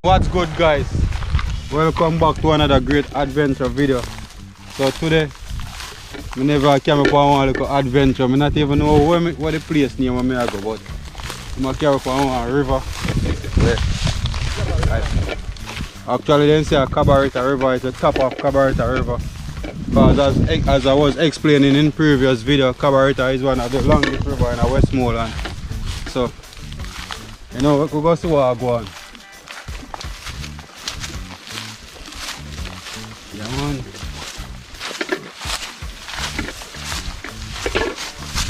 What's good, guys? Welcome back to another great adventure video. So today, I never came upon one little adventure. I not even know where the place name where I go, but I came upon one river. Actually, they say a Cabarita River. It's the top of Cabarita River. Because as I was explaining in previous video, Cabarita is one of the longest river in Westmoreland. So, you know, we could go see what I go on. Yeah, man.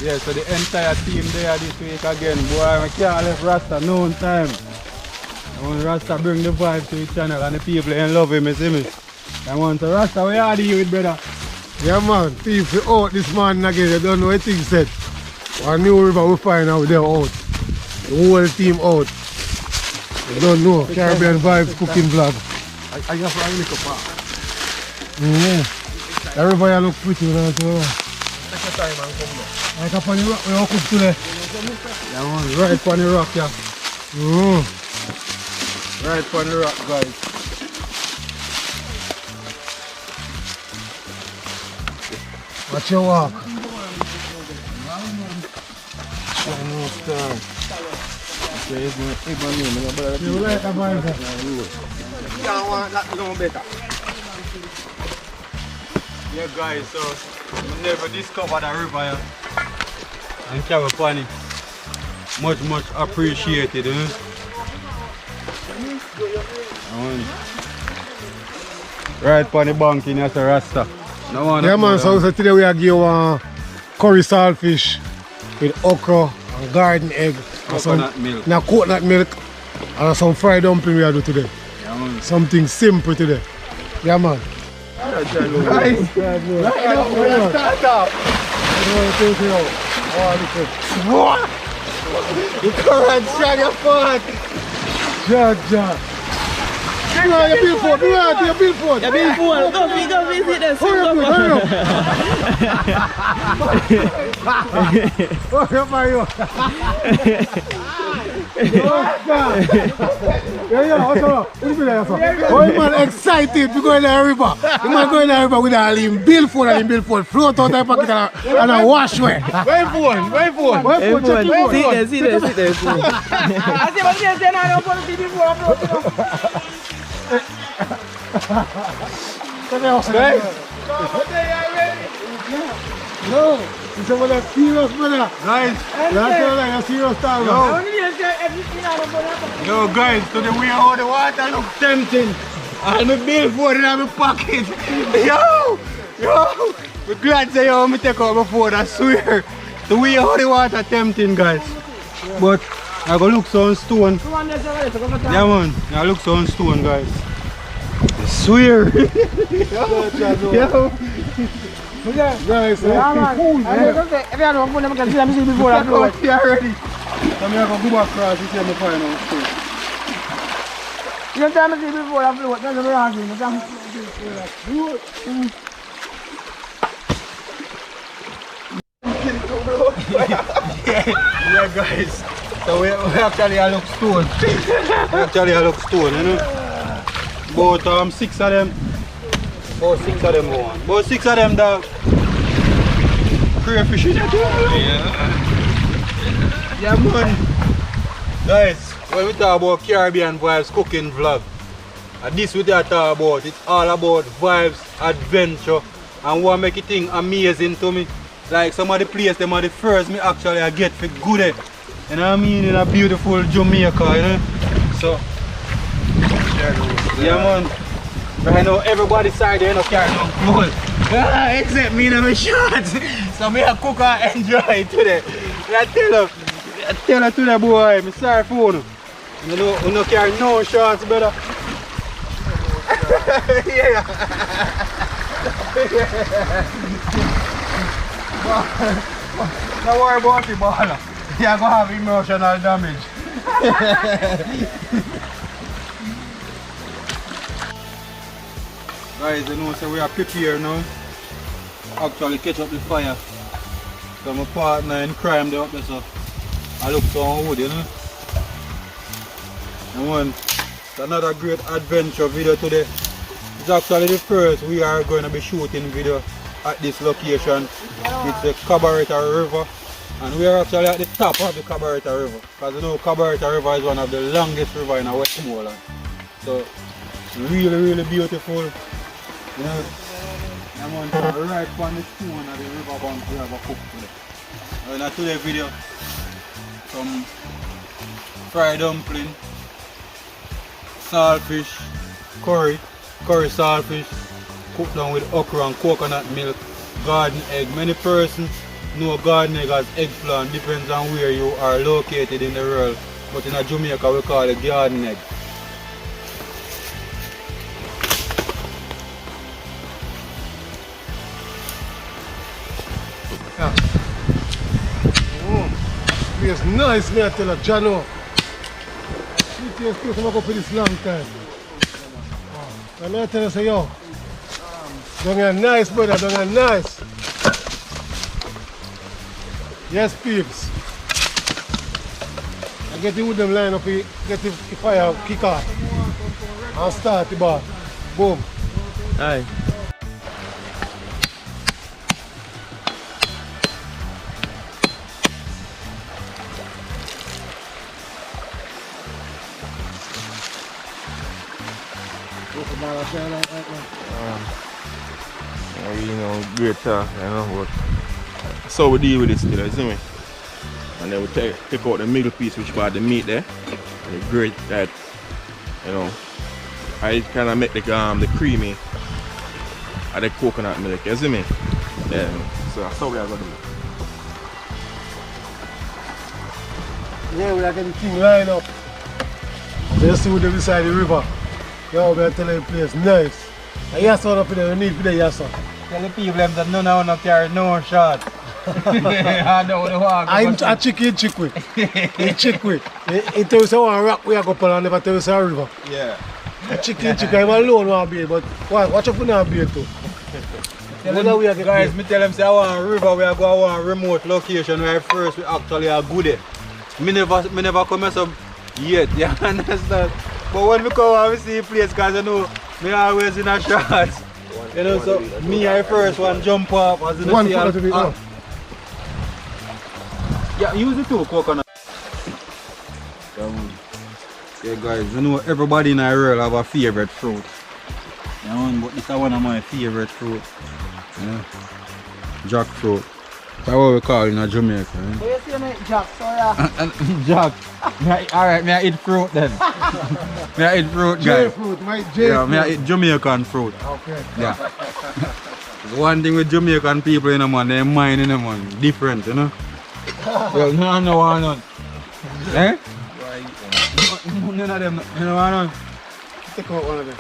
Yeah, so the entire team there this week again. Boy, I can't let Rasta no time. I want Rasta bring the vibe to the channel and the people in love him, you see me? I want to Rasta, where are you with, brother? Yeah, man, people out this morning again, they don't know what things said. One new river we find out they're out. The whole team out. They don't know. Caribbean Vibes cooking vlog. I just want to look up. The river here look pretty, you know. Take your time and come back. Like up on the rock we all cook today. Yeah, man, right on the rock, yeah. Right on the rock, guys. Watch your walk. You like a vibe? Yeah, guys, so we never discovered a river here. And carry upon it. Much appreciated, Right upon the bank in as a Rasta. No Yeah, man, so today we are giving curry saltfish with okra and garden egg. Coconut milk. Now coconut milk and some fried dumpling we are do today. Yeah, man. Something simple today. Yeah, man. Guys, Start up. what? You can't drag your foot. Ja. Hang on, your billboard. Your billboard. Your billboard. Go visit us. Hurry up. Hurry up, Mario. Oh, man, excited to go in the river. You man go in the river with a billboard and billboard float out the pocket and a wash way. Wait for one. See there. No, it's about a serious brother. Guys, that's like a serious time. Yo guys, today we are on the water look tempting. And the billboard in my pocket. Yo! We're glad to yo, me take out my phone, I swear. The way on the water tempting, guys. But I go look some stone. Yeah man, I look some stone, guys. I swear. Yo. Guys, Everyone can see me before I go. Yeah, ready. I'm going to go back across this and find out too. You don't tell me before I float, that's what I'm Yeah guys, so we actually look stone. You know. About 6 of them. About 6 of them one. About 6 of them dog. Crayfish in it. Yeah man. Guys, when we talk about Caribbean Vibes cooking vlog, and this we talk about, it's all about vibes, adventure, and what make it thing amazing to me. Like some of the places, them are the first me actually I get for good. You know what I mean? In a beautiful Jamaica, you know? So, yeah man. Right now everybody's side there, no carry no clothes. Except me and my shorts. So me I cook and enjoy today. I tell her to the boy, I'm sorry for you. You don't carry no shorts, brother. Yeah. Don't worry about the ball. You're going to have emotional damage. Guys, you know, so we are prepared now. Actually catch up the fire. So my partner in crime there up there, so I look so wood, you know. And one It's another great adventure video today. It's actually the first we are going to be shooting video at this location. It's the Cabaretta River. And we are actually at the top of the Cabaretta River. Because you know Cabaretta River is one of the longest rivers in Westmoreland. So really beautiful. You know, I'm on right on the stone of the river bank we have a cook today. In today's video, some fried dumpling, saltfish, curry saltfish, cooked down with okra and coconut milk, garden egg. Many persons know garden egg as eggplant, depends on where you are located in the world. But in Jamaica we call it garden egg. Yeah. It's nice, man, I tell you, Jano. This place I'm going to go for this long time. And I tell you, say, yo, down here nice, brother, down here nice. Yes, peeps. I get the wooden line up, get the fire kick off. And start the bar. Boom. Aye. You know, great talk, you know, but so we deal with this still, you see me? And then we take out the middle piece which part the meat there. And the great that, you know, I kind of make the creamy of the coconut milk, you see me? Yeah, so that's how we are going to do it. Yeah, we are getting the thing lined up. Just see what they beside the river. Yo, we are telling you the place nice. And yes, one up in there, you need for the yes, sir. Tell the people that none of them carry no shot. I chicken chick with. He chick with. He tell us one rock we are going to and never tell us a river. Yeah. Chicken, I'm alone one beer, but watch out for that beer too. Guys, me tell them say I want a river, we are going to one remote location where first we actually are good at. Me never come mess up yet, you understand? But when we come and we see a place, because you know, me always in a shot. You know, so me I first one jump off as in One the photo to be done. Yeah, use the two coconut. Yeah guys, you know everybody in our world have a favorite fruit. You know, but this is one of my favorite fruit. Yeah. Jackfruit. That's what we call it in Jamaica. But you see me Jack, so yeah. Jack. Alright, may I eat fruit then? May I eat fruit, guys? J-fruit, my Yeah, J-fruit. may I eat Jamaican fruit. Okay. Yeah. One thing with Jamaican people, you know, man, their mind, you know, man, different, you know. Well, no, eh? None of them, you know, Take out one of them.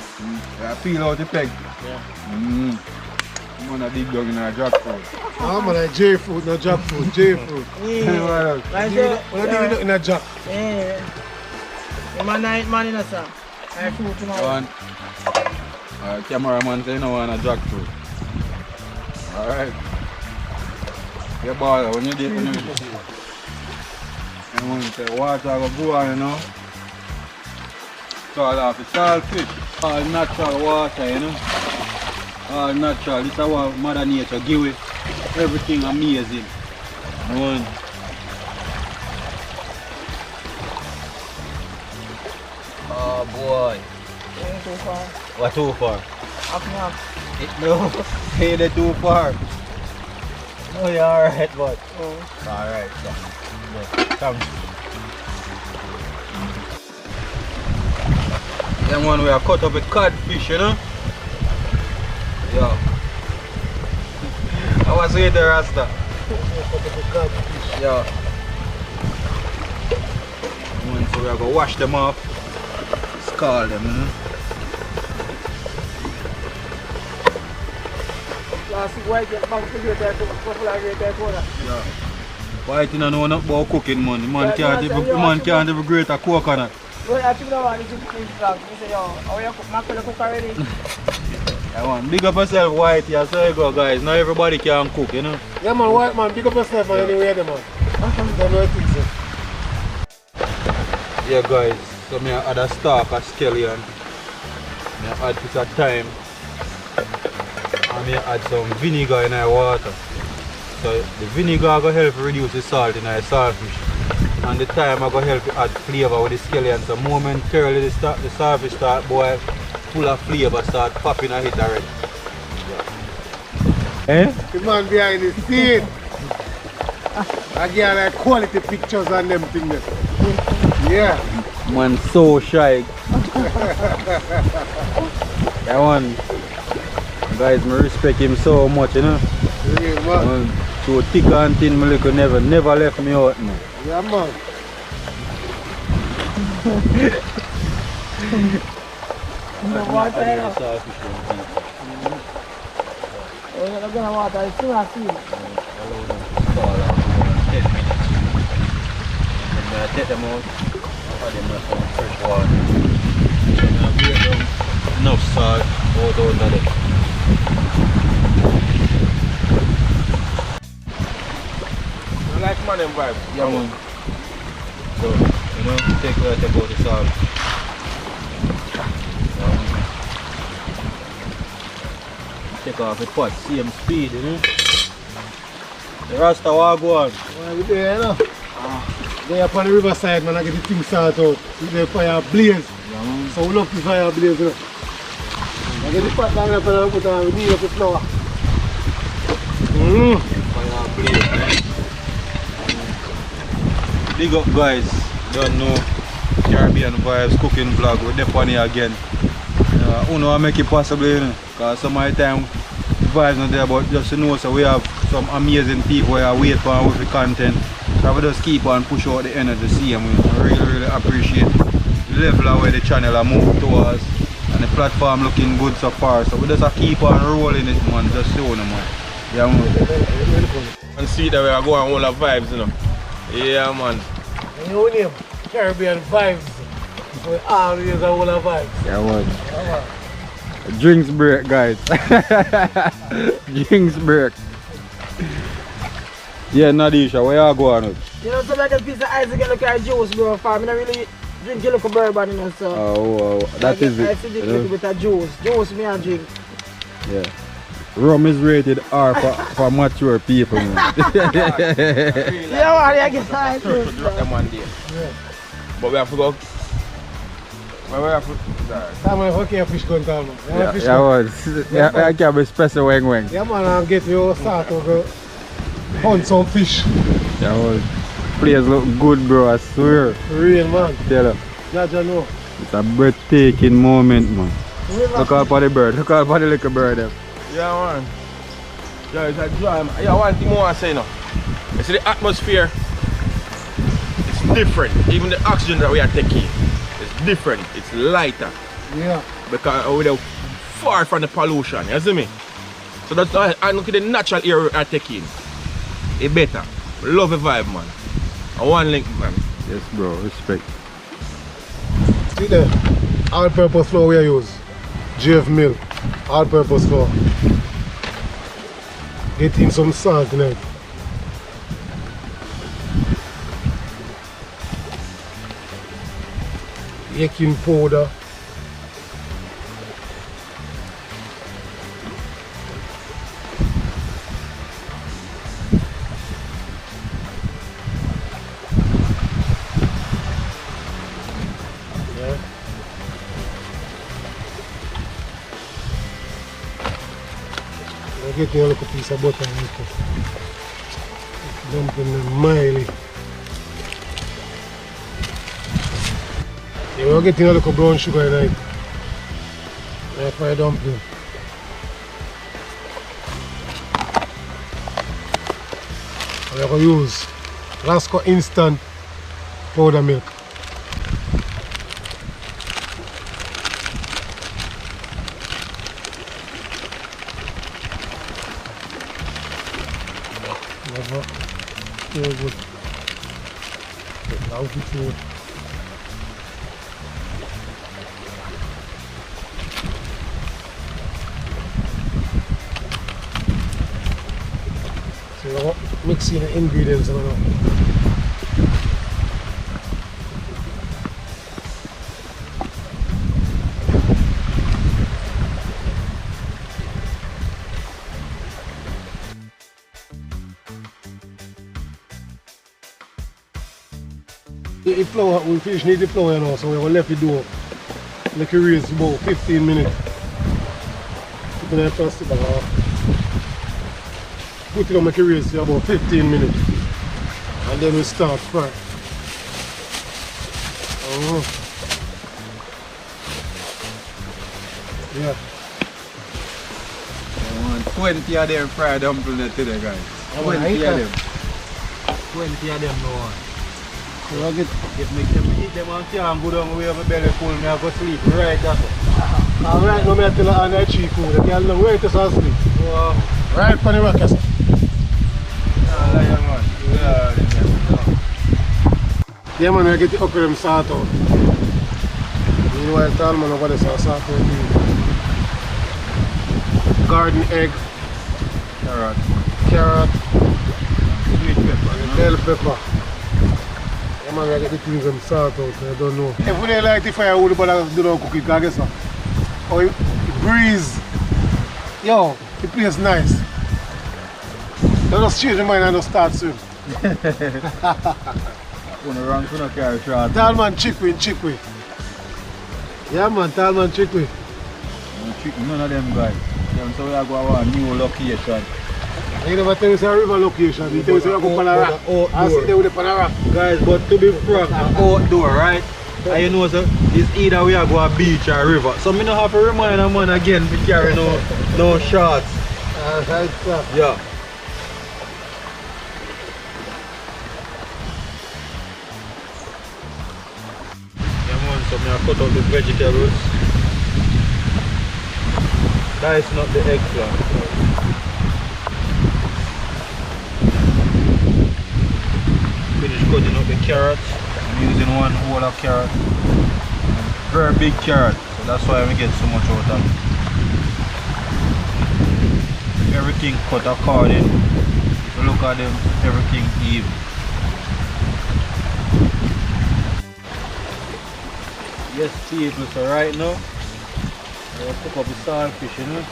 Yeah, peel out the peg. Yeah. I'm gonna dig down in a jackfruit. I'm like J-fruit, no jackfruit, J-fruit. Yeah. Like When I dig it in a jack. yeah. I'm a night man in a sir. I fruit tomorrow. Cameraman say you know want a jackfruit. Alright. Yeah, boy, when you did it, and when you say water will go on, you know. Call off the saltfish. All natural water, you know. All natural. This is what Mother Nature give it. Everything amazing. One. Oh boy. Ain't too far. What too far? Up and up. No, ain't it too far. No, you're alright, but. Oh. Alright, so. Come. Then one we are cut up with codfish, you know? Yeah. I was with the Rasta. Yeah. One, so we are going to wash them off. Scald them, you know? Plastic white get back to get that water. Yeah. White you don't know nothing about cooking, man. The man can't even grate a coconut. Well, I think that one is in fish vlog. You say, yo, how you cook? Mackerel cook already? Yeah, man. Big up yourself, White. Yeah, so you go, guys. Not everybody can cook, you know? Yeah, man, white man, big up yourself, man, anyway, man. Don't know what things. Yeah, guys. So I add a stalk of scallion. I add a piece of thyme. And I add some vinegar in our water. So the vinegar will help reduce the salt in our saltfish. And the thyme will help you add flavour with the scallion. So momentarily the saltfish start boil, full of flavour, start popping a hit already. The man behind the scene. I get like quality pictures and them things. Yeah. Man so shy. That one. Guys, I respect him so much, you know. Yeah, man. So thick and thin, my little never left me out, man. Yeah, man. No water, you know. We're not gonna water, it's too nasty. I take them out, add them some fresh water. Enough salt out of it. I like man and vibe. Yeah, man. So, you know, take out the salt. Take off the pot, same speed, you know. The Rasta walk on. Why we there, you know? They up on the riverside, man, I get the thing started out. With the fire blaze. Yeah, So we love the fire blaze, you know. I get the pot down there and I put on, we need up the flour. fire blaze, man. Big up, guys. Don't know Caribbean Vibes cooking vlog. We're there on here again. Who know I make it possible, you know? Because some of the time the vibes not there, but just to know, so we have some amazing people who are waiting for our content. So we just keep on push out the energy to see them. I really appreciate the level of where the channel are moved towards and the platform looking good so far. So we just keep on rolling it, man, just showing them, man. Yeah, man. And see that we are going all the vibes, you know. Yeah, man. And your name, Caribbean Vibes. We always are all of vibes. Yeah, man. Drinks break, guys. Drinks break. Yeah, Nadisha, where you going with? You know, so like a piece of ice to get look at juice, bro, fam. I don't really drink a little bourbon, you know, so. Oh, that is it. I see a little bit of juice. Juice me and drink. Yeah. Rum is rated R for mature people, man. Yeah, man, I get tired. Drop them one day. Yeah. But we have to go. Where we have to Time I okay fish gun down, man. Yeah, I can't be special weng. Yeah, man, I'll get you start to go hunt some fish. Yeah, well, place look good, bro, I swear. Real, man. Tell you. Jaja know. It's a breathtaking moment, man. Real, Look out for the bird. Look out for the little bird there. yeah, man. Yeah, it's a joy, man. Yeah, one thing more I say now. You see the atmosphere? It's different. Even the oxygen that we are taking, it's different. It's lighter. Yeah. Because we're far from the pollution, you see me? So that's why I look at the natural air we are taking. It's better. Love the vibe, man. And one link, man. Yes, bro, respect. See there, all-purpose flour we use. GF Mill, all-purpose flour. Get in some salt in it. Baking powder. Get me a little piece of butter and dumpling them mildly. Yeah, we're getting a little brown sugar in it. Right for a dumpling. And we're going to use Lasco instant powder milk. Very good. Lousy food. So we're mixing the ingredients now. The flour, we fish need the flour, you know, so we're going to let it do like a race about 15 minutes. Put it in plastic bag. Put it on make a race for about 15 minutes. And then we start fry. Yeah. I want 20 of them fried dumplings today, guys. 20 of them. 20 of them no one. So I get If me eat them and can't go down, we have a belly full, me I go sleep right after. alright, now I tell her on the cheap food. The girl don't wait to sleep. Wow. Right for the rockets. Yeah man, I get the okra them salt out. Meanwhile, tell man over there salt out the garden egg, carrot, Sweet pepper, you know? bell pepper. Yeah man, I get the things them salt out, I don't know. If we don't like the fire, we don't do no cooking, because guess what? Oh, it breeze. Yo, the place nice. Don't just change your mind and just start soon. Gonna carry short. Talman chickpea. Yeah man, Talman chickpea. None of them guys. So we are going to a new location. You never tell us a river location, you tell us you go on a rock. I sit there with the rock. Guys, but to be frank, outdoor, right? And you know, so it's either we are going to a beach or a river. So I don't have to remind a man again to carry no shots. Right, sir. Yeah. So I'm going to cut out the vegetables. Dice not the eggplant. Finish cutting out the carrots. I'm using one whole of carrot. Very big carrot, so that's why we get so much out of it. Everything cut according. If you look at them, everything even. Yes people, so right now I'll cook up the saltfish, you know.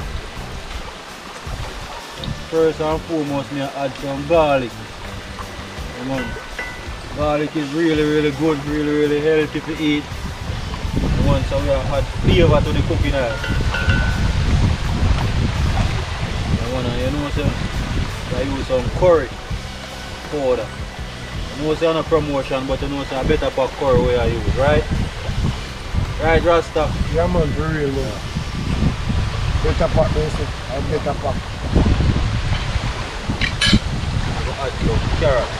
First and foremost, I add some garlic. Come on. Garlic is really good, really healthy to eat. So we add flavor to the cooking oil. You know, so I use some curry powder. I know it's not a promotion, but you know it's a better pack curry way I use, right? Right, Rasta? Yeah man, for real man. Better pack this, a better pack. We'll add some carrot.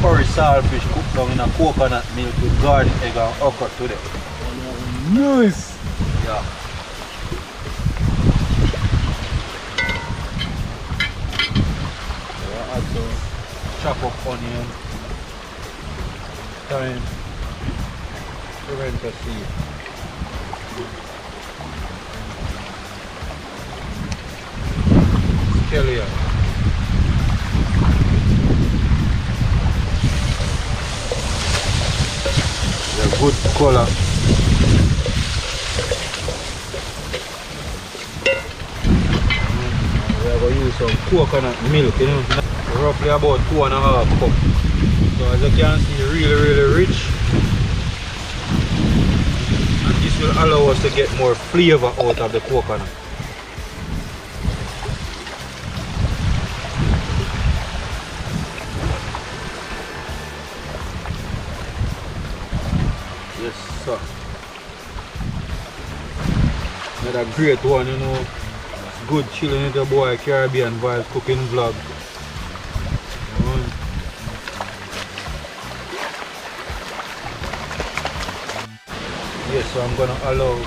Curry saltfish cooked down in a coconut milk with garlic, egg and okra today. Nice! Yeah. We'll add some chop up onion, thyme, pimento seed. Scallion. They're good color. We are going to use some coconut milk, you know, roughly about 2.5 cups. So as you can see, really rich. And this will allow us to get more flavor out of the coconut. Yes, sir. Another great one, you know. Good chilling with the boy, Caribbean Vibes cooking vlog. Yes, so I'm gonna allow the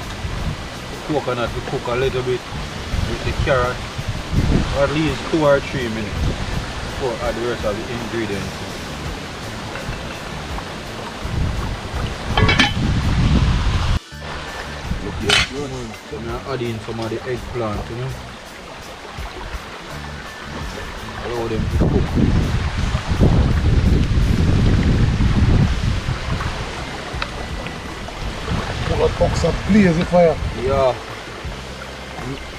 coconut to cook a little bit with the carrot for at least 2 or 3 minutes before I add the rest of the ingredients. Look here, so I'm adding some of the eggplant, you know. Allow them to cook. But Okra blazing fire. Yeah.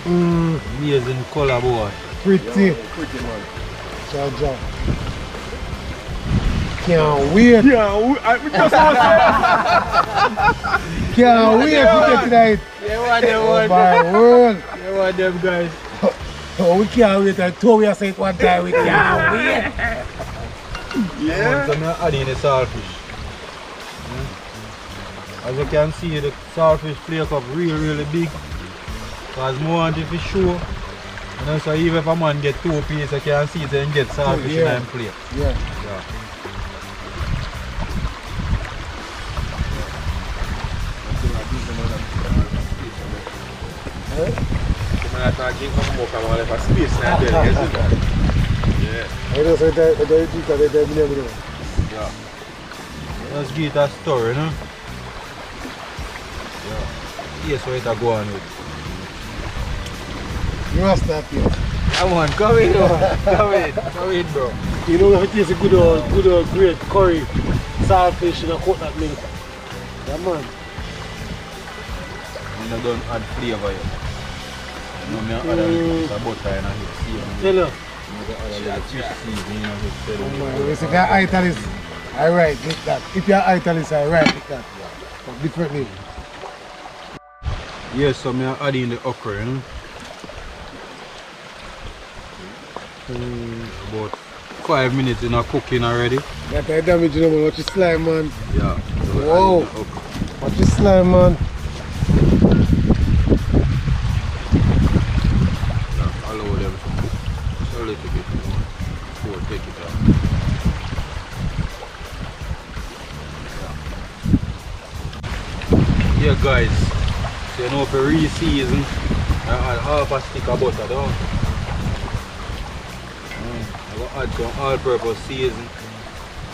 Amazing color, boy. Pretty. Pretty man. Jaja. Can't wait. Yeah, we just want to Can't wait to get tonight. You want them Oh one? my word. You want them guys? Oh, we can't wait. I told you I said one time we can't wait. Yeah. So I'm adding the saltfish. As you can see, the saltfish flake up really big. Because more want it for sure. You know, so even if a man get 2 pieces, you can see they can get saltfish in them plate. Yeah. I know, so I Let's give it a stir, you know? Yeah. Yes, what it go on with. You must start here. Come on, come in, bro. Come in, bro. You know, if it tastes a good old great curry, saltfish, and a coconut milk. Yeah, man. You know, don't add flavor yet. You know, I add a little bit of butter and a hit seasoning. Tell her. Fish seasoning and a hit Oh my God. If you're Italist, I write like that. If you're Italist, I write like that. But differently. Yes, so I'm adding the okra, you know. About 5 minutes in a cooking already. That I damage, you know, man. Watch your slime, man. Yeah. So Whoa. Watch your slime, man. Yeah, allow them just a little bit more before take it out. Yeah, guys. So you know, for re-season, I add half a stick of butter down. I will add some all-purpose season,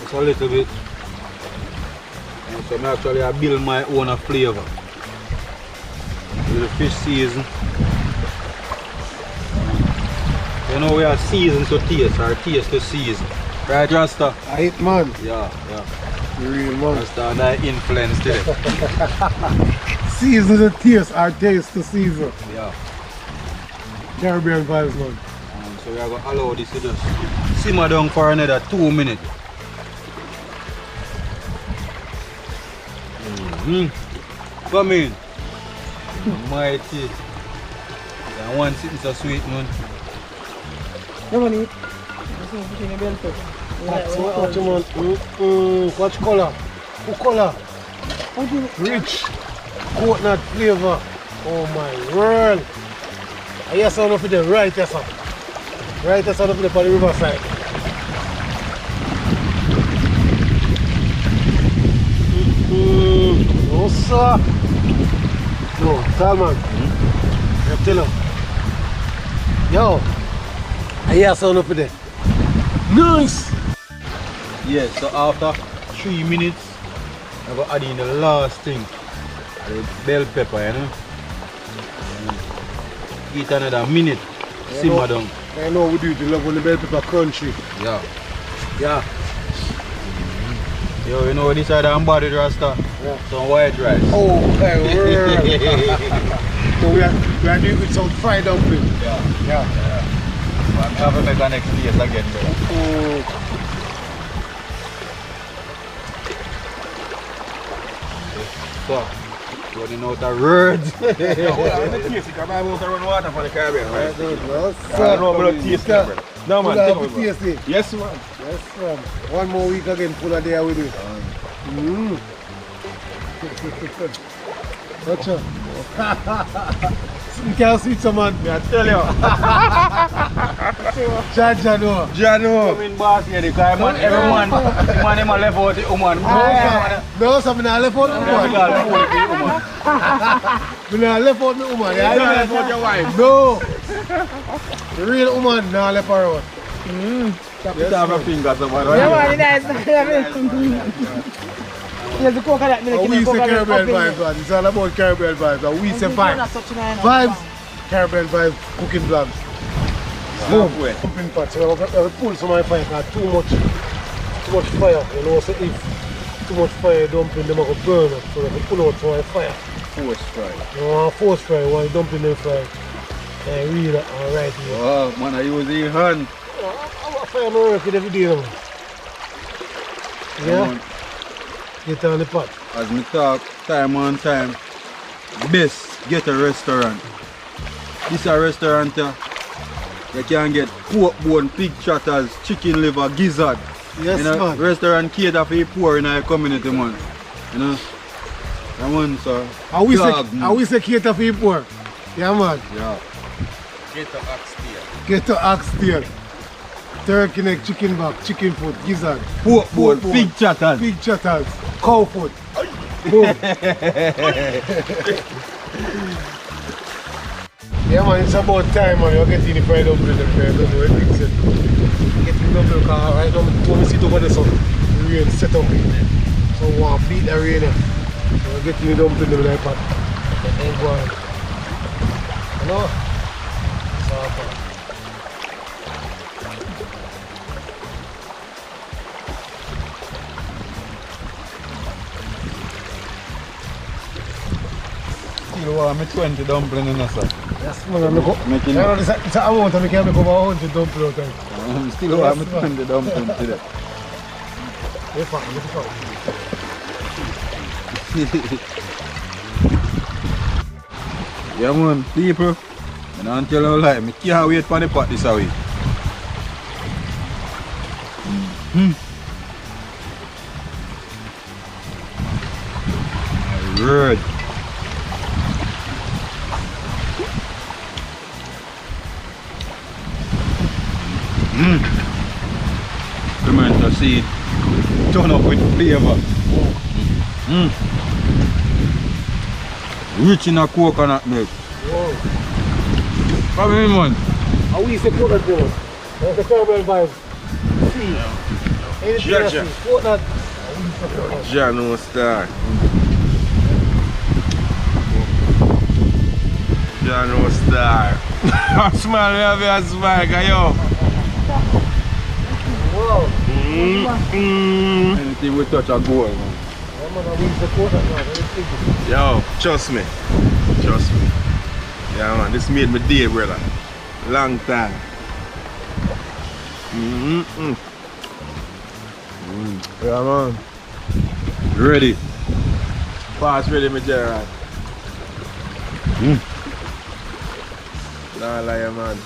just a little bit. And so I build my own flavor with the fish season. You know, we are season to taste or taste to season, right, Rasta? I hate, man. Yeah. You real, man. Rasta and I influence today. Season to taste or taste to season. Yeah. Caribbean vibes, man. So we are going to allow this to just simmer down for another 2 minutes. Come in. Mighty. That one sitting so sweet, man. You want to eat? Watch Watch, man. Watch color. What color? Rich. Coconut flavor. Oh my word. I hear sound of it right there, sir. Right there, sound of it on the riverside. No, sir. No, Salman. You tell him. Yo. I hear sound of it. Nice. Yes, so after 3 minutes, I'm going to add in the last thing. The bell pepper, you know. Eat another minute, simmer down. I know we do it, you love when the bell pepper crunchy. Yeah. Yo, you know this side I'm body Rasta? Yeah. Some white rice. Oh, my word. So we are doing it with some fried dumpling. Yeah. I'm going to make an next place again, bro. So, running out of words. I'm about to run water for the Caribbean, right? No, I know about taste, bro. No, man, take over, bro. tasty. Yes, man. Yes, man. One more week again, full of day with it. Watch out. You can't see some man. I tell you. Jano. Come in, boss, here, the guy, man. Every man, him a left out the woman. No, so I'm not left out the woman. I'm not left out the woman. You don't left out your wife. No. The real woman not left her out. Tap it off your fingers, man. Yeah, man, nice. There's the coconut milk in We the say coconut Caribbean pumping. vibes, man. It's all about Caribbean vibes. And we say vibes. Vibes, Caribbean vibes, cooking vlogs. Boom. Pumping pot. So we pull some of my fire because too much fire. You know, so if too much fire dumpling, them are going to burn up. So we pull out some of my fire. force fry. Oh, force fry, one dumpling them fry. Real alright. Oh, man, I use the hand. I fry my work every day. Man. Yeah? Get on the pot. As me talk, time on time, best get a restaurant. This a restaurant here. You can get pork bone, pig chatters, chicken liver, gizzard. Yes, you know, man. Restaurant cater for the poor in our community, man. You know? That one, sir. I wish say cater for poor. Yeah, man. Yeah. Get to oxtail. Get to oxtail. Turkey neck, chicken back, chicken foot, gizzard. Pork bone, bone, pig chatters. Pig chatters, cow foot. Boom. Yeah, man, it's about time, man. You're getting the fried dumpling. I don't know what things said. Getting the dumpling car right now. When we sit over there, so the rain set up. So we want to beat the rain. So we're getting the dumpling in the pot. And then go on. You know? So, You want me 20 dumpling in there, sir? yes, man. I'm going Making to it's an amount that we can make over 100 dumpling out there. Still want me 20 dumpling today. It's fine, it's fine. Yeah, man, people. I don't tell you a lie, I can't wait for the pot this away. Good. Pimento seed turn up with flavor. Rich in a coconut milk. Whoa. Come in, man. How we say coconut milk? That's the caramel vibe. See? Anything else? Coconut. Jano star. Jano star. Smile, you have a smile, yo. Wow. Anything we touch a goal, man. Yeah, man, we use the coconut now. Yo, trust me. Trust me. Yeah, man, this made me day, brother. Long time. Yeah, man. Ready. Pass ready, my Gerard. Nah, lie, man.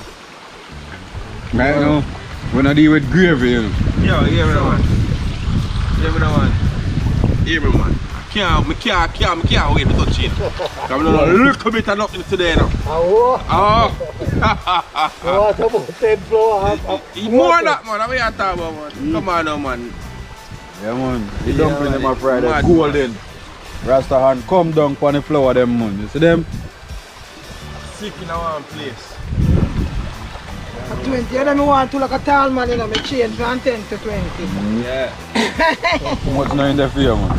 Right now, we're not deal with gravy, you know. Yo, hear me now, man. Hear me now, man. Hear me, man. I can't wait to touch it. I'm a little bit of nothing today now. Oh. Oh. What about 10 flour? More than that, man. What are you talking about, man? Come on now, man. Yeah, man. The Yeah, dumpling man. them are fried Mad, golden. Rasta hand come down on the flour them, man. You see them? Sick in one place. 20, you don't want to look a tall man, you know, me change from 10 to 20. Yeah. Too much now in the fear, man.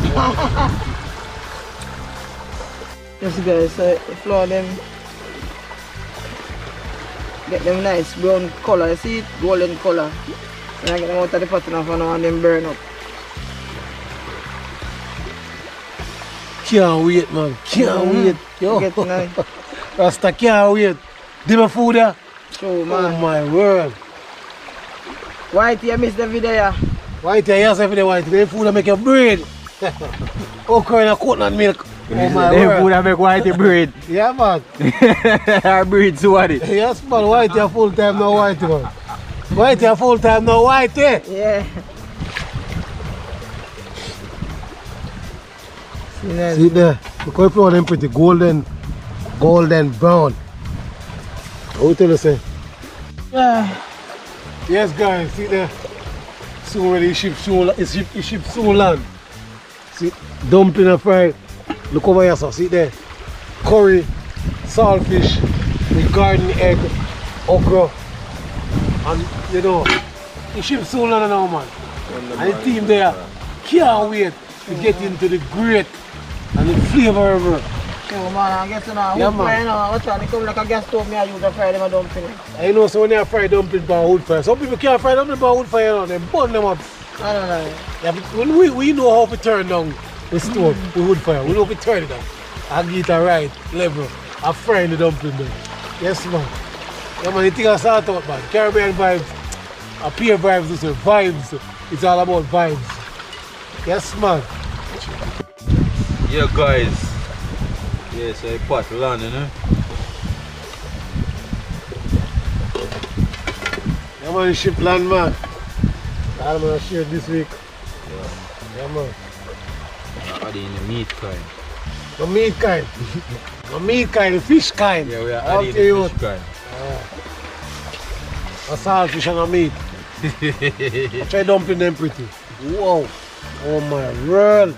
Yes guys, so the flour them, get them nice brown color, you see it? Golden color. And I get them out of the pot now for now and then burn up. Can't wait, man. Can't wait. Yo. Get nice. Rasta can't wait. Give me food there. So man. Oh my word. White, you missed the video. White, yes, every day white. The food that make you bread. Okra and coconut milk. Oh my word. food that make white bread. Yeah, man. Our breed, so what it? Yes, man. White, you full time now, white, man. White, you full time now, white, eh? Yeah. See there. Look how flour them pretty golden brown. What you tell you say? Yeah. Yes, guys, see there. Soon when the ship soon land. See, dumpling and fried. Look over here, so see there. Curry, saltfish, with garden egg, okra, and you know, the ship soon land now, man. And the team there can't wait to get into the great and the flavor of it. So man, I guess you know, Yeah, wood man. fire now, what's that? They come like a gas stove, me I use to fry them a dumpling. I know, so when they fry dumpling by wood fire, some people can't fry dumpling by wood fire, you know, they burn them up. I don't know. Yeah, but when we know how to turn down the stove with wood fire, we know how to turn it down. I get it right level. I fry the dumpling then. Yes man. Yeah man, the thing I start out man. Caribbean vibes. A peer vibes is vibes. It's all about vibes. Yes man. Yeah guys. Yes, I pot land, you know. Yeah man, the ship land man. I'm gonna share this week. Yeah man. Adding the meat kind. The meat kind. The meat kind, the fish kind. Yeah, we are adding the fish kind. A saltfish and a meat. Try dumpling them pretty. Wow. Oh my word.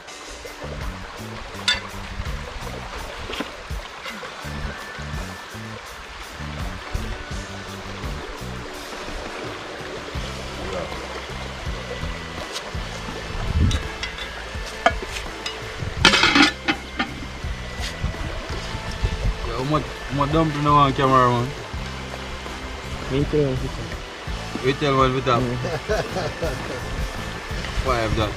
How much dumpling now on camera, man? Me too. We tell what we have. 5 that.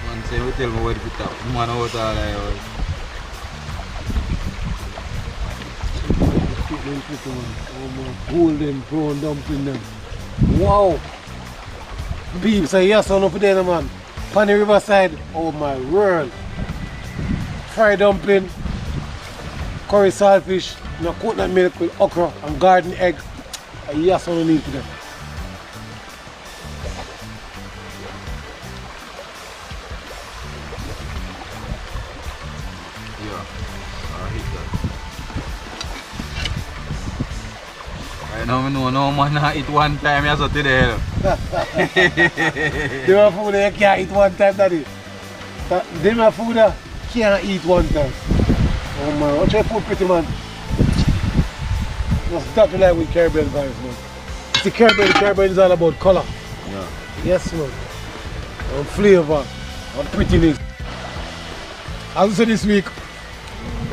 Man say we tell me what we have. Man out all I was. Golden brown dumpling them. Wow. Beef say yes or no for them man. Pan the riverside. Oh my word. Fried dumpling, curry saltfish, coconut milk with okra and garden egg. Yes or no need for them. Yeah, I hit that. Right now I know no man not eat one time yes today. They have food they can't eat one time, daddy. They have food that can't eat one time. Oh man, what's your food pretty man? What's that we like with Caribbean vibes man? The Caribbean is all about colour. Yeah. Yes man. And flavour and prettiness. As I said this week,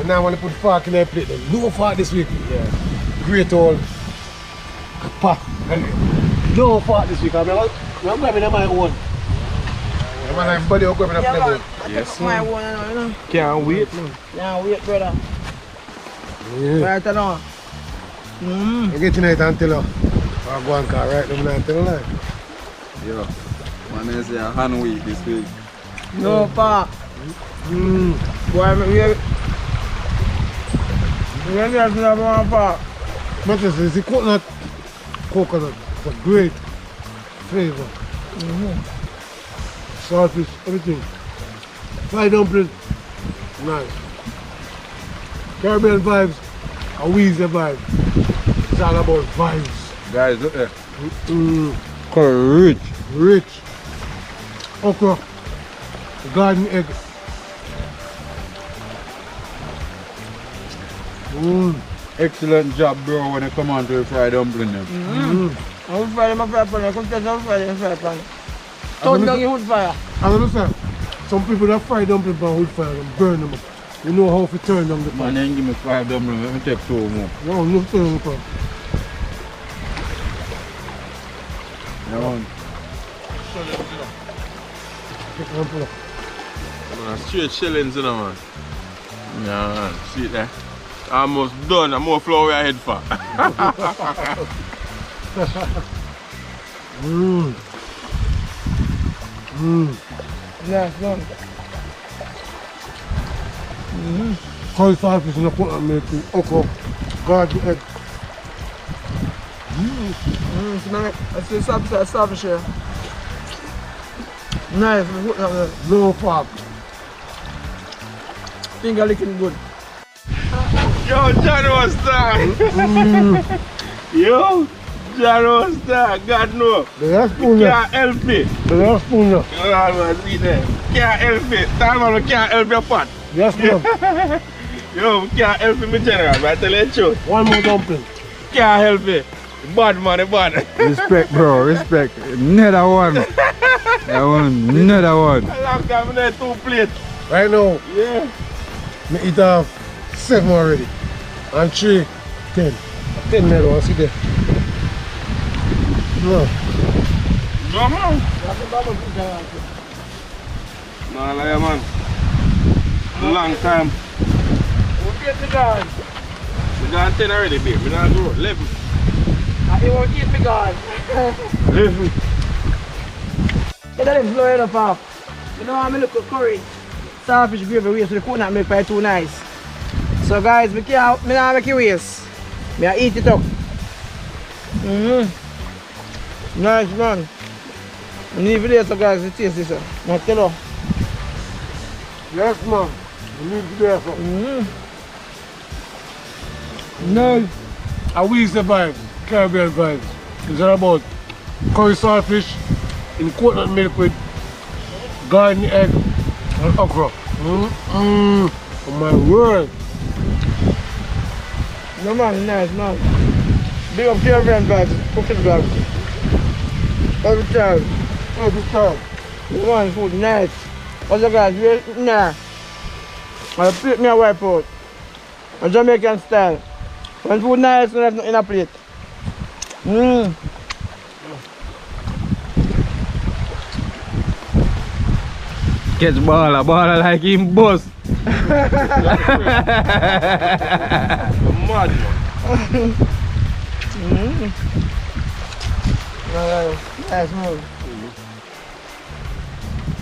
and now I want to put fork in their plate. No fork this week. Yeah. Great old pot. No fork this week. I'm grabbing my own. I'm grabbing a plate. Yes, my one, you know. Can't wait. Can't wait, brother. Yeah. Right now. I get tonight until I go and car right now until I line. Yeah. Man, I say a hand week this week. No, pa. Boy, we are going to have one pa. But this is the coconut. It's a great flavor. Saltfish, everything. Fried dumpling, nice. Caribbean vibes, a Weezer vibe. It's all about vibes. Guys, look there. Rich. Rich. Okra. Garden egg. Excellent job, bro, when you come on to the fried dumpling. I'm frying my fry pan. I come tell you I'm frying my fry pan. Turn down your wood fire. And understand, some people that fry dumpling pan wood fire and burn them up. You know how to turn down the pan. Man, then give me 5 dumplings, let me take 2 more. No, no turn the pan. Yeah, Man, straight shillings, you know, man. Yeah, man. See it there? Almost done. I'm more flour ahead for. Nice, done. Curry saltfish and I put on milk with okra, garden egg. Smell it. I see saltfish here. Nice, No fat. finger licking good. Yo, John was there. Yo, John was there. God no. The last spoon there. Can't help it. The last spoon there. Oh, man, see there. Can't help it. That man can't help your pot. Yes, ma'am. Yo, can't help it, my general. But I tell you the truth. One more dumpling. Can't help it. Bad man, bad. respect, bro, respect. Another one. That one, another one. A long time I had 2 plates. Right now, Yeah. I eat off 7 already. And 3, 10. 10 now, I see there. No. No, man. No, like, man. Long time. We'll get me gone. We got 10 already, babe. We not go 11. He won't keep me gone. 11. Get that blow it up off. You know I'm look at curry. Saltfish gravy waste with the coconut milk for too nice. So guys, me not make it waste. Me I eat it up. Nice man. I need video so guys to taste this. Now tell you. Yes, man. We need to do that. No. A Weezy vibe, Caribbean vibes. It's all about curry saltfish in coconut milk with garden egg and okra. Oh my word. No man, nice man. Big up Caribbean vibes, cooking vibes. Every time. Every time. The man food nice. Also guys, we're nah. I'll plate me a wipe out. A Jamaican style. When food nice, we have nothing in a plate. Catch baller like him boss. Mad man. Nice man.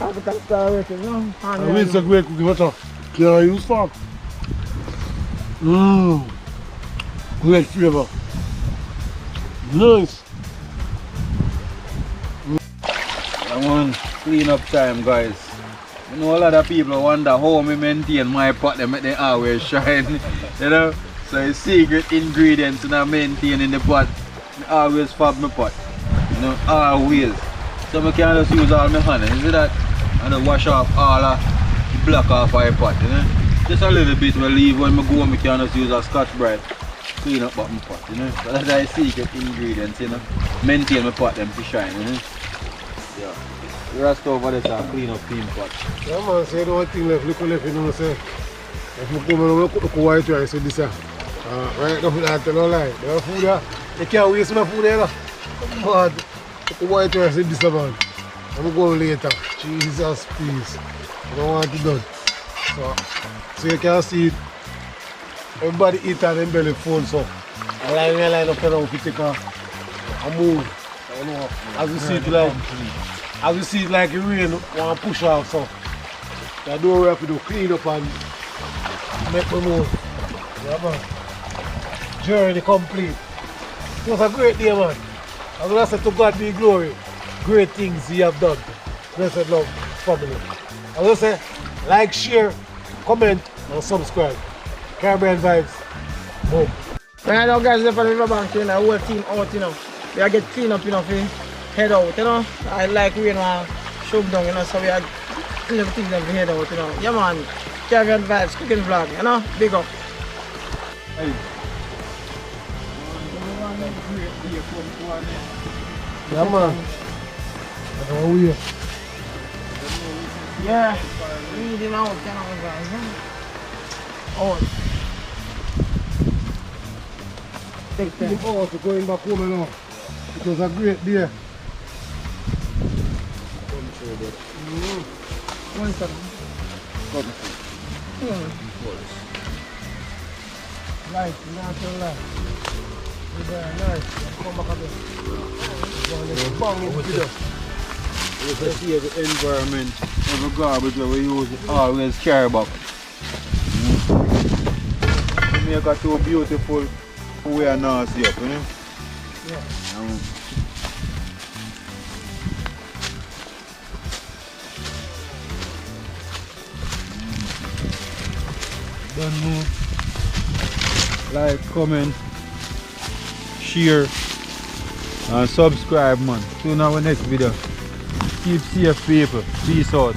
African style working, no? Weezy a great cooking water. Can't use farm. Great flavor. Nice. I want clean up time, guys. You know, a lot of people wonder how me maintain my pot, they make them always shine. You know, so it's secret ingredients in I maintain in the pot. I always fab my pot. You know, always. So I can just use all my hand. You see that? And I wash off all the block off my pot, you know. Just a little bit will leave when I go home, I can just use a Scotch-Brite. Clean up my pot, you know. So that's the secret ingredients, you know. Maintain my pot them to shine, you know. Yeah. The rest over there are clean up clean pot. Yeah man, say the one thing left, look left, you know, say. If you come and cook white rice with this, right now, I tell no lie. The food there, you can't waste my food there. But cook white rice with this, man. I'm going later. Jesus, please. I don't want it done. So you can see it. Everybody eat and them belly full, so I line up around if you take a move. You know, as you see it like it rain, want to push off, so I do have to do clean up and make me move. Yeah man. Journey complete. It was a great day, man. I'm gonna say to God be glory. Great things He have done. Blessed love, family. I'm gonna say like, share, comment and subscribe. Caribbean vibes. Boom. Right now guys, left on the riverbank, you know, the whole team out, you know. We are get clean up, you know, head out, you know. I like we, you know, shove down, you know, so we are clean up things and head out, you know. Yeah man, Caribbean vibes, cooking vlog, you know, big up. Hey. Yeah man. That's how we are. Yeah, we need him out, you know, guys. Out. Take time. Out, going back home now. It was a great day. One second. Nice, natural life. Very nice. Come back again. Bang into there. You can see the environment, every garbage that we use, always carry back. Make it so beautiful, we are nasty up, you know? Yeah. Don't know. Like, comment, share, and subscribe, man. See you in our next video. Keep safe, people. Peace out.